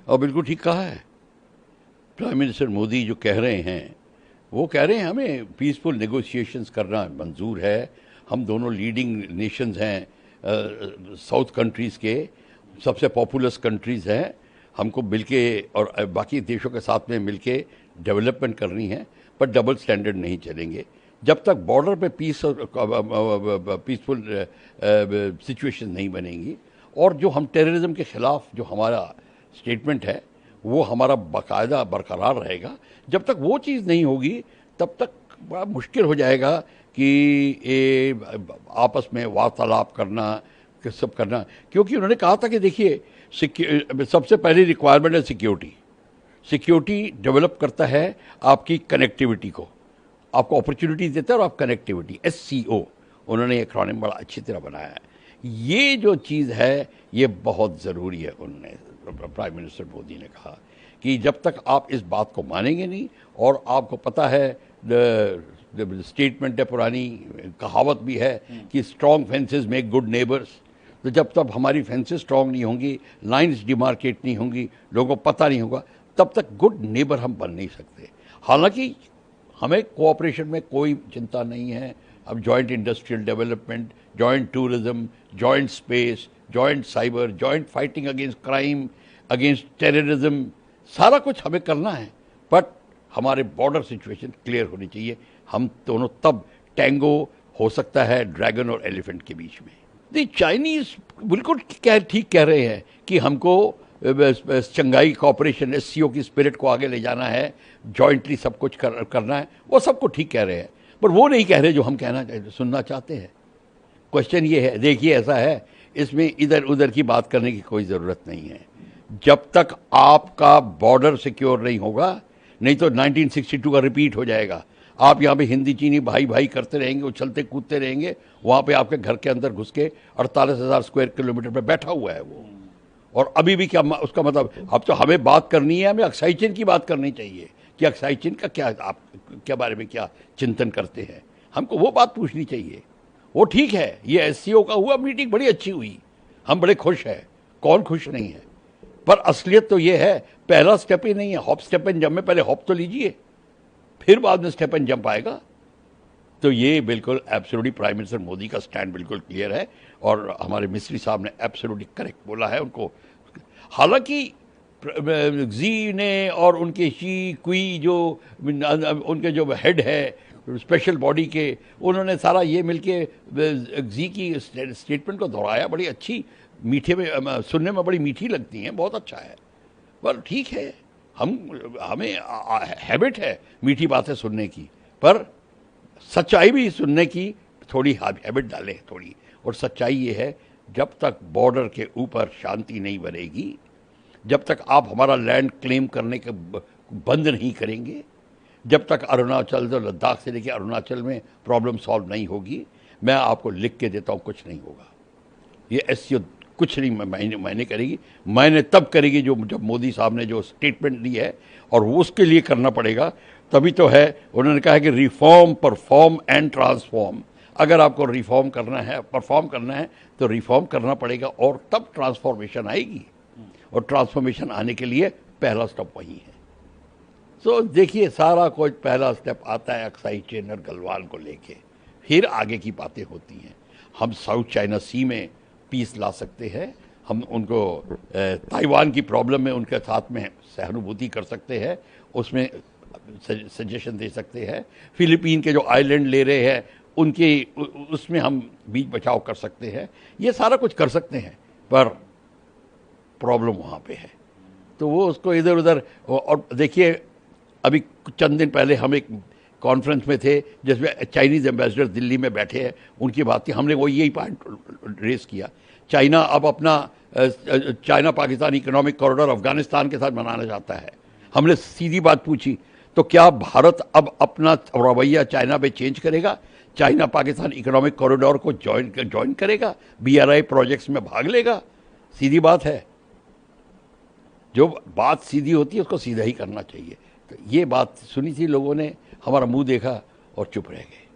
और बिल्कुल ठीक कहा है प्राइम मिनिस्टर मोदी। जो कह रहे हैं वो कह रहे हैं हमें पीसफुल नेगोशिएशंस करना मंजूर है। हम दोनों लीडिंग नेशंस हैं, साउथ कंट्रीज़ के सबसे पॉपुलस कंट्रीज़ हैं। हमको मिलके और बाकी देशों के साथ में मिलके डेवलपमेंट करनी है, पर डबल स्टैंडर्ड नहीं चलेंगे। जब तक बॉर्डर पे पीस और पीसफुल सिचुएशन नहीं बनेंगी और जो हम टेररिज्म के ख़िलाफ़ जो हमारा स्टेटमेंट है वो हमारा बाकायदा बरकरार रहेगा, जब तक वो चीज़ नहीं होगी तब तक बड़ा मुश्किल हो जाएगा कि ये आपस में वार्तालाप करना कि सब करना। क्योंकि उन्होंने कहा था कि देखिए सबसे पहली रिक्वायरमेंट है सिक्योरिटी। सिक्योरिटी डेवलप करता है आपकी कनेक्टिविटी को, आपको अपॉर्चुनिटी देता है और आप कनेक्टिविटी SCO उन्होंने एक्रोनिम बड़ा अच्छी तरह बनाया है। ये जो चीज़ है ये बहुत ज़रूरी है। उन्होंने प्राइम मिनिस्टर मोदी ने कहा कि जब तक आप इस बात को मानेंगे नहीं, और आपको पता है स्टेटमेंट है, पुरानी कहावत भी है कि strong fences make good neighbours. तो जब तक हमारी फेंसेस स्ट्रॉन्ग नहीं होंगी, लाइंस डिमार्केट नहीं होंगी, लोगों को पता नहीं होगा, तब तक गुड नेबर हम बन नहीं सकते। हालांकि हमें कोऑपरेशन में कोई चिंता नहीं है। अब joint industrial development, joint tourism, joint space, joint cyber, joint fighting against crime, against terrorism, सारा कुछ हमें करना है। बट हमारे बॉर्डर सिचुएशन क्लियर होनी चाहिए। हम दोनों तब टैंगो हो सकता है ड्रैगन और एलिफेंट के बीच में। दी चाइनीज बिल्कुल ठीक कह रहे हैं कि हमको शंघाई कोऑपरेशन SCO की स्पिरिट को आगे ले जाना है, जॉइंटली सब कुछ करना है। वो सबको ठीक कह रहे हैं, पर वो नहीं कह रहे जो हम सुनना चाहते हैं। क्वेश्चन ये है, देखिए ऐसा है, इसमें इधर उधर की बात करने की कोई ज़रूरत नहीं है। जब तक आपका बॉर्डर सिक्योर नहीं होगा, नहीं तो 1962 का रिपीट हो जाएगा। आप यहाँ पे हिंदी चीनी भाई भाई करते रहेंगे, उछलते कूदते रहेंगे, वहाँ पे आपके घर के अंदर घुस के 48,000 स्क्वायर किलोमीटर पे बैठा हुआ है वो। और अभी भी क्या उसका मतलब, अब तो हमें बात करनी है, हमें अक्साई चीन की बात करनी चाहिए कि अक्साई चीन का क्या, आप क्या बारे में क्या चिंतन करते हैं, हमको वो बात पूछनी चाहिए। वो ठीक है, ये SCO का हुआ, मीटिंग बड़ी अच्छी हुई, हम बड़े खुश हैं, कौन खुश नहीं है। पर असलियत तो ये है, पहला स्टेप ही नहीं है, हॉप स्टेप एंड जंप में पहले हॉप तो लीजिए, फिर बाद में स्टेप एंड जंप आएगा। तो ये बिल्कुल एब्सोल्युटली प्राइम मिनिस्टर मोदी का स्टैंड बिल्कुल क्लियर है, और हमारे मिस्त्री साहब ने एब्सोल्युटली करेक्ट बोला है उनको। हालांकि जी ने और उनके शी कुई जो उनके जो हेड है स्पेशल बॉडी के, उन्होंने सारा ये मिलके जी की स्टेटमेंट को दोहराया, बड़ी अच्छी, मीठे में सुनने में बड़ी मीठी लगती हैं, बहुत अच्छा है। पर ठीक है, हमें हैबिट है मीठी बातें सुनने की, पर सच्चाई भी सुनने की थोड़ी हैबिट डालें थोड़ी। और सच्चाई ये है, जब तक बॉर्डर के ऊपर शांति नहीं बनेगी, जब तक आप हमारा लैंड क्लेम करने के बंद नहीं करेंगे, जब तक अरुणाचल जो लद्दाख से लेकर अरुणाचल में प्रॉब्लम सॉल्व नहीं होगी, मैं आपको लिख के देता हूँ, कुछ नहीं होगा। ये SCO कुछ नहीं मैंने करेगी, मैंने तब करेगी जब मोदी साहब ने जो स्टेटमेंट दी है, और वो उसके लिए करना पड़ेगा। तभी तो है, उन्होंने कहा है कि रिफॉर्म, परफॉर्म एंड ट्रांसफॉर्म। अगर आपको रिफॉर्म करना है, परफॉर्म करना है, तो रिफॉर्म करना पड़ेगा, और तब ट्रांसफॉर्मेशन आएगी। और ट्रांसफॉर्मेशन आने के लिए पहला स्टेप वही है। तो देखिए, सारा कुछ पहला स्टेप आता है अक्साई चीन और गलवान को लेके, फिर आगे की बातें होती हैं। हम साउथ चाइना सी में पीस ला सकते हैं, हम उनको ताइवान की प्रॉब्लम में उनके साथ में सहानुभूति कर सकते हैं, उसमें सजेशन दे सकते हैं। फिलीपीन के जो आइलैंड ले रहे हैं उनके उसमें हम बीच बचाव कर सकते हैं, ये सारा कुछ कर सकते हैं, पर प्रॉब्लम वहाँ पे है। तो वो उसको इधर उधर, और देखिए अभी चंद दिन पहले हम एक कॉन्फ्रेंस में थे जिसमें चाइनीज़ एम्बेसडर दिल्ली में बैठे हैं, उनकी बात थी, हमने वो यही पॉइंट रेस किया। चाइना अब अपना China Pakistan economic corridor Afghanistan के साथ बनाना चाहता है। हमने सीधी बात पूछी, तो क्या भारत अब अपना रवैया चाइना पे चेंज करेगा, चाइना पाकिस्तान इकोनॉमिक कॉरिडोर को ज्वाइन करेगा, BRI प्रोजेक्ट्स में भाग लेगा? सीधी बात है, जो बात सीधी होती है उसको सीधा ही करना चाहिए। तो ये बात सुनी थी लोगों ने, हमारा मुंह देखा और चुप रह गए।